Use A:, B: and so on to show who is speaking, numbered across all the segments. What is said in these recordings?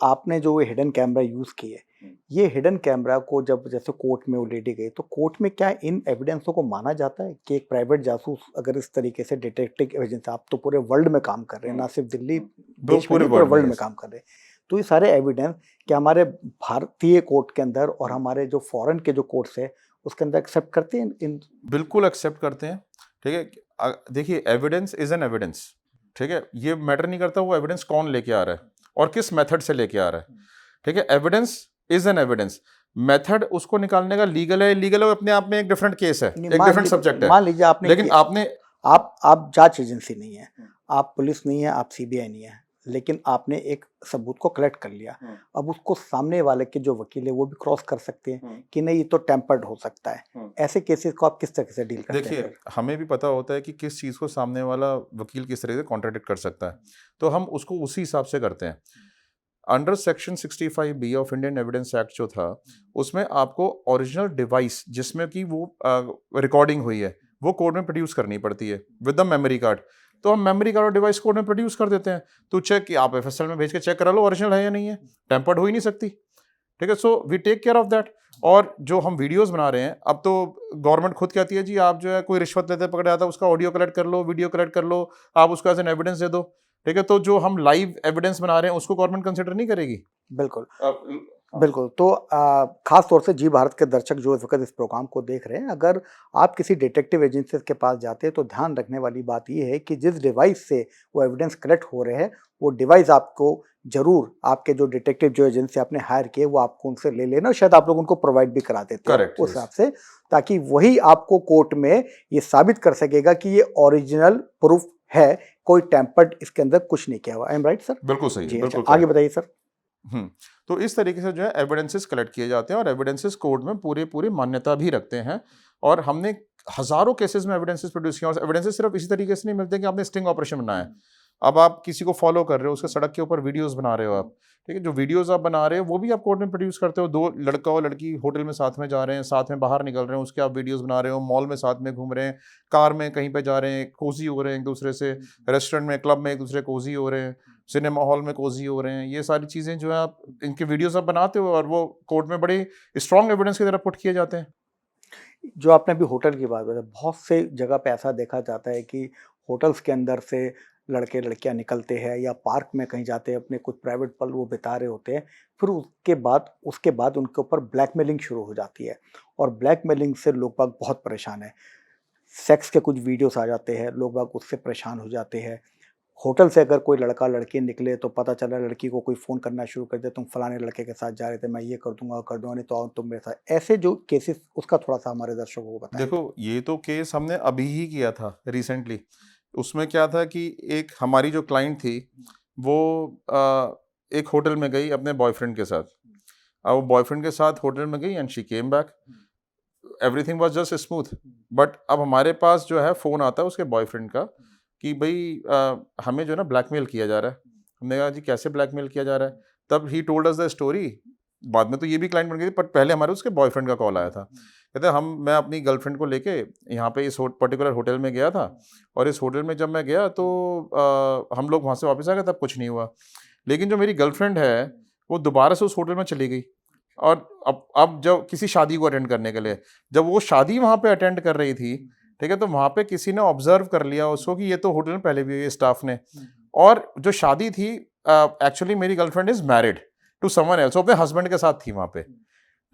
A: आपने जो hidden camera use किए, ये हिडन कैमरा को जब जैसे कोर्ट में वो लेडी गई, तो कोर्ट में क्या इन एविडेंसों को माना जाता है कि एक प्राइवेट जासूस अगर इस तरीके से डिटेक्टिव एजेंसी, आप तो पूरे वर्ल्ड में काम कर रहे हैं, ना सिर्फ दिल्ली देश में
B: पूरे
A: नहीं, पूरे
B: वर्ल्ड में
A: वर्ल्ड में काम कर रहे हैं, तो ये सारे एविडेंस क्या हमारे भारतीय कोर्ट के अंदर और हमारे जो फॉरेन के जो कोर्ट्स है उसके अंदर एक्सेप्ट करते हैं इन?
B: बिल्कुल एक्सेप्ट करते हैं। ठीक है, देखिए एविडेंस इज एन एविडेंस। ठीक है, ये मैटर नहीं करता वो एविडेंस कौन लेके आ रहा है और किस मेथड से लेके आ रहा है। ठीक है, evidence is an evidence. Method उसको निकालने का लीगल है इलीगल है, अपने आप में एक डिफरेंट केस है, एक डिफरेंट सब्जेक्ट है।
A: मान लीजिए आपने
B: लेकिन आपने
A: आप जांच एजेंसी नहीं है, आप पुलिस नहीं है, आप सीबीआई नहीं है, लेकिन आपने एक सबूत को कलेक्ट कर लिया। अब उसको सामने वाले के जो वकील है वो भी क्रॉस कर सकते हैं कि नहीं ये तो टेम्पर्ड हो सकता है। ऐसे केसेस को आप किस तरह से डील करते हैं?
B: देखिए, हमें भी पता होता है कि किस चीज़ को सामने वाला वकील किस तरह से कॉन्ट्राडिक्ट कर सकता है, तो हम उसको उसी हिसाब से करते हैं। Under section 65B of Indian evidence act जो था, उसमें आपको ओरिजिनल डिवाइस जिसमें कि वो रिकॉर्डिंग हुई है वो कोर्ट में प्रोड्यूस करनी पड़ती है विद द मेमोरी कार्ड। तो हम मेमोरी कार्ड और डिवाइस कोर्ट में प्रोड्यूस कर देते हैं, तो चेक कि आप एफएसएल में भेज के चेक करा लो ओरिजिनल है या नहीं है, टेम्पर्ड हो ही नहीं सकती। ठीक है, so we take care of that. और जो हम वीडियोस बना रहे हैं, अब तो गवर्नमेंट खुद कहती है जी आप जो है कोई रिश्वत लेते पकड़ा जाता है उसका ऑडियो कलेक्ट कर लो, वीडियो कलेक्ट कर लो, आप उसको एज एन एविडेंस दे दो। ठीक है, तो जो हम लाइव एविडेंस बना रहे हैं उसको गवर्नमेंट कंसिडर नहीं करेगी।
A: बिल्कुल बिल्कुल। तो खास तौर से जी भारत के दर्शक जो इस वक्त इस प्रोग्राम को देख रहे हैं, अगर आप किसी डिटेक्टिव एजेंसी के पास जाते हैं तो ध्यान रखने वाली बात ये है कि जिस डिवाइस से वो एविडेंस कलेक्ट हो रहे हैं वो डिवाइस आपको जरूर आपके जो डिटेक्टिव जो एजेंसी आपने हायर किए वो आपको उनसे ले लेना, शायद आप लोग उनको प्रोवाइड भी करा देते हैं उस हिसाब से, ताकि वही आपको कोर्ट में ये साबित कर सकेगा कि ये ओरिजिनल प्रूफ है, कोई टेम्पर्ड इसके अंदर कुछ नहीं किया हुआ। I am right sir?
B: बिल्कुल सही है, बिल्कुल।
A: आगे बताइए सर।
B: तो इस तरीके से जो है एविडेंसेस कलेक्ट किए जाते हैं और एविडेंसेस कोर्ट में पूरी मान्यता भी रखते हैं। और हमने हजारों केसेस में एविडेंसेस प्रोड्यूस किया और एविडेंसेस सिर्फ इसी तरीके से नहीं मिलते कि आपने स्टिंग ऑपरेशन बनाया है। अब आप किसी को फॉलो कर रहे हो, उसके सड़क के ऊपर वीडियोस बना रहे हो आप। ठीक है, जो वीडियोस आप बना रहे हो वो भी आप कोर्ट में प्रोड्यूस करते हो। दो लड़का और लड़की होटल में साथ में जा रहे हैं, साथ में बाहर निकल रहे हैं, उसके आप वीडियोस बना रहे हो। मॉल में साथ में घूम रहे हैं, कार में कहीं पे जा रहे हैं, कोजी हो रहे हैं एक दूसरे से, रेस्टोरेंट में क्लब में एक दूसरे कोजी हो रहे हैं, सिनेमा हॉल में कोजी हो रहे हैं। ये सारी चीज़ें जो है आप इनके वीडियोस आप बनाते हो और वो कोर्ट में बड़े स्ट्रॉन्ग एविडेंस की तरह पुट किए जाते हैं।
A: जो आपने अभी होटल की बात बताई, बहुत से जगह पे ऐसा देखा जाता है कि होटल्स के अंदर से लड़के लड़कियां निकलते हैं या पार्क में कहीं जाते हैं, अपने कुछ प्राइवेट पल वो बिता रहे होते हैं, फिर उसके बाद उनके ऊपर ब्लैकमेलिंग शुरू हो जाती है और ब्लैकमेलिंग से लोग बाग बहुत परेशान हैं। सेक्स के कुछ वीडियोस आ जाते हैं, लोग बाग उससे परेशान हो जाते हैं। होटल से अगर कोई लड़का लड़की निकले तो पता चला लड़की को कोई फ़ोन करना शुरू कर दे, तुम फलाने लड़के के साथ जा रहे थे, मैं ये कर दूंगा नहीं तो आओ तुम मेरे साथ। ऐसे जो केसेस, उसका थोड़ा सा हमारे दर्शकों को बताएं।
B: देखो, ये तो केस हमने अभी ही किया था रिसेंटली। उसमें क्या था कि एक हमारी जो क्लाइंट थी वो एक होटल में गई अपने बॉयफ्रेंड के साथ। अब वो बॉयफ्रेंड के साथ होटल में गई and she came back, everything was just smooth. But अब हमारे पास जो है फ़ोन आता है उसके बॉयफ्रेंड का कि भाई हमें जो है ना ब्लैकमेल किया जा रहा है। हमने कहा जी कैसे ब्लैकमेल किया जा रहा है? तब he told us the story. बाद में तो ये भी क्लाइंट बन गई थी, पर पहले हमारे उसके बॉयफ्रेंड का कॉल आया था। कहते हैं मैं अपनी गर्लफ्रेंड को लेके यहाँ पे इस पर्टिकुलर होटल में गया था और इस होटल में जब मैं गया तो हम लोग वहाँ से वापस आ गए, तब कुछ नहीं हुआ। लेकिन जो मेरी गर्लफ्रेंड है वो दोबारा से उस होटल में चली गई और अब जब किसी शादी को अटेंड करने के लिए, जब वो शादी वहाँ पे अटेंड कर रही थी, ठीक है, तो वहाँ पे किसी ने ऑब्जर्व कर लिया उसको कि ये तो होटल में पहले भी है स्टाफ ने। और जो शादी थी, एक्चुअली मेरी girlfriend is married to someone else, अपने हस्बैंड के साथ थी वहाँ पे।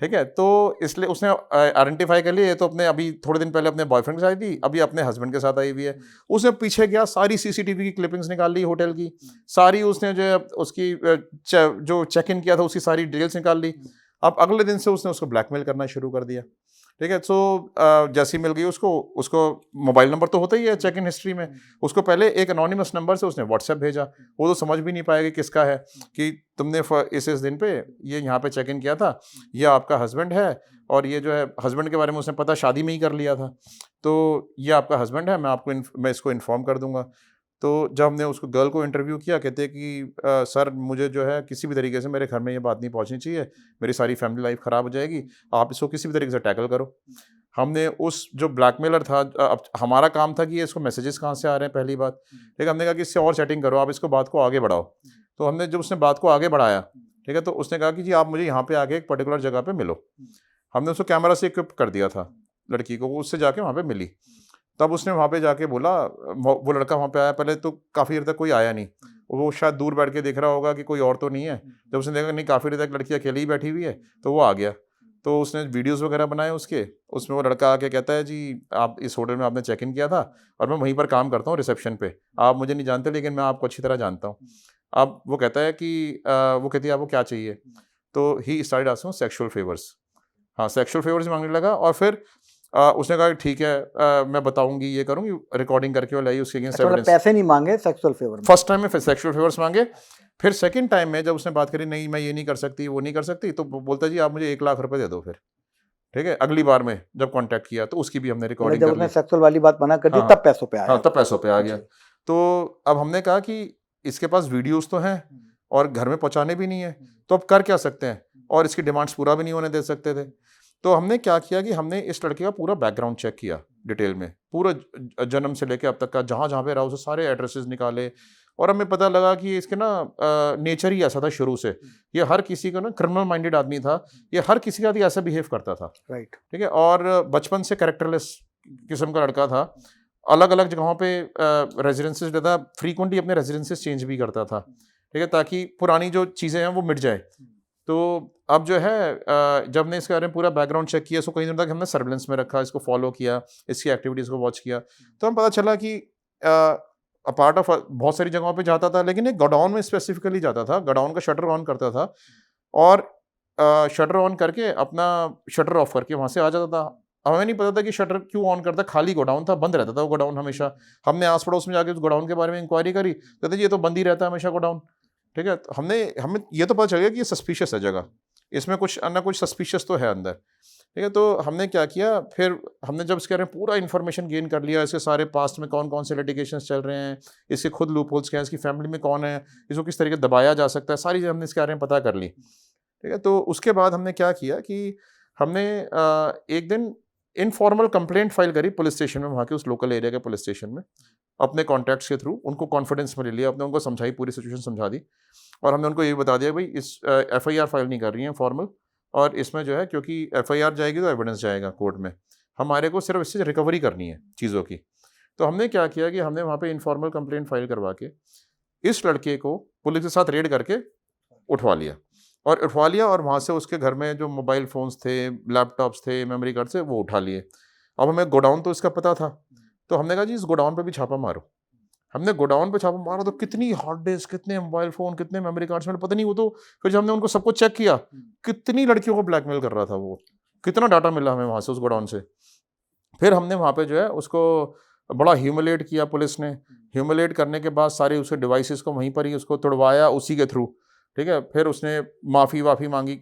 B: ठीक है, तो इसलिए उसने आइडेंटिफाई कर लिया ये तो अपने अभी थोड़े दिन पहले अपने बॉयफ्रेंड के साथ आई थी, अभी अपने हस्बैंड के साथ आई हुई है। उसने पीछे गया, सारी सीसीटीवी की क्लिपिंग्स निकाल ली होटल की, सारी उसने जो है उसकी जो चेक इन किया था उसकी सारी डिटेल्स निकाल ली। अब अगले दिन से उसने उसको ब्लैकमेल करना शुरू कर दिया। ठीक है, सो जैसी मिल गई उसको मोबाइल नंबर तो होता ही है चेक इन हिस्ट्री में। उसको पहले एक अनोनिमस नंबर से उसने व्हाट्सएप भेजा, वो तो समझ भी नहीं पाएगा किसका है, कि तुमने इस दिन पे ये यहाँ पे चेक इन किया था, ये आपका हस्बैंड है और ये जो है हस्बैंड के बारे में उसने पता शादी में ही कर लिया था, तो ये आपका हस्बैंड है, मैं इसको इन्फॉर्म कर दूंगा। तो जब हमने उसको गर्ल को इंटरव्यू किया, कहते कि सर मुझे जो है किसी भी तरीके से मेरे घर में ये बात नहीं पहुंचनी चाहिए, मेरी सारी फैमिली लाइफ ख़राब हो जाएगी, आप इसको किसी भी तरीके से टैकल करो। हमने उस जो ब्लैकमेलर था, अब हमारा काम था कि ये इसको मैसेजेस कहाँ से आ रहे हैं पहली बात, ठीक है, हमने कहा कि इससे और चैटिंग करो, आप इसको बात को आगे बढ़ाओ। तो हमने जब उसने बात को आगे बढ़ाया, ठीक है, तो उसने कहा कि जी आप मुझे यहाँ पे आके एक पर्टिकुलर जगह पे मिलो। हमने उसको कैमरा से इक्विप कर दिया था लड़की को, वो उससे जाके वहाँ पे मिली। तब उसने वहाँ पे जाके बोला, वो लड़का वहाँ पे आया, पहले तो काफ़ी देर तक कोई आया नहीं, वो शायद दूर बैठ के देख रहा होगा कि कोई और तो नहीं है। जब उसने देखा नहीं काफ़ी देर तक लड़की अकेली ही बैठी हुई है, तो वो आ गया। तो उसने वीडियोस वगैरह बनाए उसके, उसमें वो लड़का आके कहता है जी आप इस होटल में आपने चेक इन किया था और मैं वहीं पर काम करता हूँ रिसेप्शन पे, आप मुझे नहीं जानते लेकिन मैं आपको अच्छी तरह जानता हूँ। अब वो कहता है कि वो कहती है आपको क्या चाहिए, तो he started asking sexual favours. हाँ, सेक्सुअल फेवर्स मांगने लगा और फिर उसने कहा ठीक है, मैं बताऊंगी, ये करूंगी, रिकॉर्डिंग करके वो लाई उसके अगेंस्ट
A: अच्छा, मतलब
B: एविडेंस।
A: पैसे नहीं मांगे सेक्सुअल फेवर में?
B: फर्स्ट टाइम में सेक्सुअल फेवर्स मांगे, फिर सेकंड टाइम में जब उसने बात करी नहीं मैं ये नहीं कर सकती वो नहीं कर सकती, तो बोलता जी आप मुझे 1 लाख रुपए दे दो फिर। ठीक है, अगली बार में जब कांटेक्ट किया तो उसकी भी हमने
A: मतलब
B: रिकॉर्डिंग
A: जब
B: कर
A: उसने
B: ली।
A: सेक्सुअल वाली बात मना कर दी
B: हाँ
A: तब पैसों पे आया?
B: हाँ, तब पैसों पे आ गया।
A: अच्छा।
B: तो अब हमने कहा कि इसके पास वीडियोस तो हैं और घर में पहुंचाने भी नहीं है, तो अब कर क्या सकते हैं, और इसकी डिमांड्स पूरा भी नहीं होने दे सकते थे। तो हमने क्या किया कि हमने इस लड़के का पूरा बैकग्राउंड चेक किया डिटेल में, पूरा जन्म से लेके अब तक का जहाँ जहाँ पे रहा उसे सारे एड्रेसेस निकाले, और हमें पता लगा कि इसके ना नेचर ही ऐसा था शुरू से, ये हर किसी का ना क्रिमिनल माइंडेड आदमी था, ये हर किसी का भी ऐसा बिहेव करता था।
A: राइट।
B: ठीक है, और बचपन से कैरेक्टरलेस किस्म का लड़का था, अलग अलग जगहों पे रेजिडेंसेस लेता, फ्रीक्वेंटली अपने रेजिडेंसेस चेंज भी करता था। ठीक है, ताकि पुरानी जो चीज़ें हैं वो मिट जाए। तो अब जो है जब हमने इसके बारे में पूरा बैकग्राउंड चेक किया, इसको कई दिनों तक हमने सर्विलेंस में रखा, इसको फॉलो किया, इसकी एक्टिविटीज़ को वॉच किया, तो हम पता चला कि अपार्ट ऑफ बहुत सारी जगहों पे जाता था, लेकिन एक गोडाउन में स्पेसिफिकली जाता था, गोडाउन का शटर ऑन करता था और शटर ऑन करके अपना शटर ऑफ करके वहाँ से आ जाता था। हमें नहीं पता था कि शटर क्यों ऑन करता, खाली गोडाउन था, बंद रहता था वो गोडाउन हमेशा। हमने आस पड़ोस में जाके उस गोडाउन के बारे में इंक्वायरी करी, कहते जी ये तो बंद ही रहता है हमेशा गोडाउन। ठीक है, तो हमें ये तो पता चल गया कि ये सस्पिशियस है जगह, इसमें कुछ ना कुछ सस्पिशियस तो है अंदर। ठीक है, तो हमने क्या किया, फिर हमने जब इसके बारे में पूरा इन्फॉर्मेशन गेन कर लिया, इसके सारे पास्ट में कौन कौन से लिटिगेशंस चल रहे हैं, इसके खुद लूप होल्स क्या है, इसकी फैमिली में कौन है, इसको किस तरीके से दबाया जा सकता है, सारी चीज़ें हमने इसके बारे में पता कर ली। ठीक है, तो उसके बाद हमने क्या किया कि हमने एक दिन इनफॉर्मल कंप्लेंट फाइल करी पुलिस स्टेशन में, वहाँ के उस लोकल एरिया के पुलिस स्टेशन में, अपने कॉन्टैक्ट्स के थ्रू उनको कॉन्फिडेंस में ले लिया, अपने उनको समझाई, पूरी सिचुएशन समझा दी, और हमने उनको ये बता दिया भाई इस एफआईआर फाइल नहीं कर रही है फॉर्मल, और इसमें जो है क्योंकि एफआईआर जाएगी तो एविडेंस जाएगा कोर्ट में, हमारे को सिर्फ इससे रिकवरी करनी है चीज़ों की। तो हमने क्या किया कि हमने वहाँ पे इनफॉर्मल कंप्लेंट फाइल करवा के इस लड़के को पुलिस के साथ रेड करके उठवा लिया, और वहाँ से उसके घर में जो मोबाइल फ़ोन्स थे, लैपटॉप्स थे, मेमोरी कार्ड थे, वो उठा लिए। अब हमें गोडाउन तो इसका पता था, तो हमने कहा जी इस गोडाउन पे भी छापा मारो। हमने गोडाउन पे छापा मारा तो कितनी हार्ड डिस्क, कितने मोबाइल फ़ोन, कितने मेमोरी कार्ड्स, मैंने पता नहीं, वो तो फिर जब हमने उनको सबको चेक किया, कितनी लड़कियों को ब्लैकमेल कर रहा था वो, कितना डाटा मिला हमें वहाँ से उस गोडाउन से। फिर हमने वहाँ पे जो है उसको बड़ा ह्यूमिलेट किया पुलिस ने, ह्यूमिलेट करने के बाद सारे उसके डिवाइसेस को वहीं पर ही उसको तुड़वाया उसी के थ्रू। ठीक है, फिर उसने माफ़ी वाफ़ी मांगी।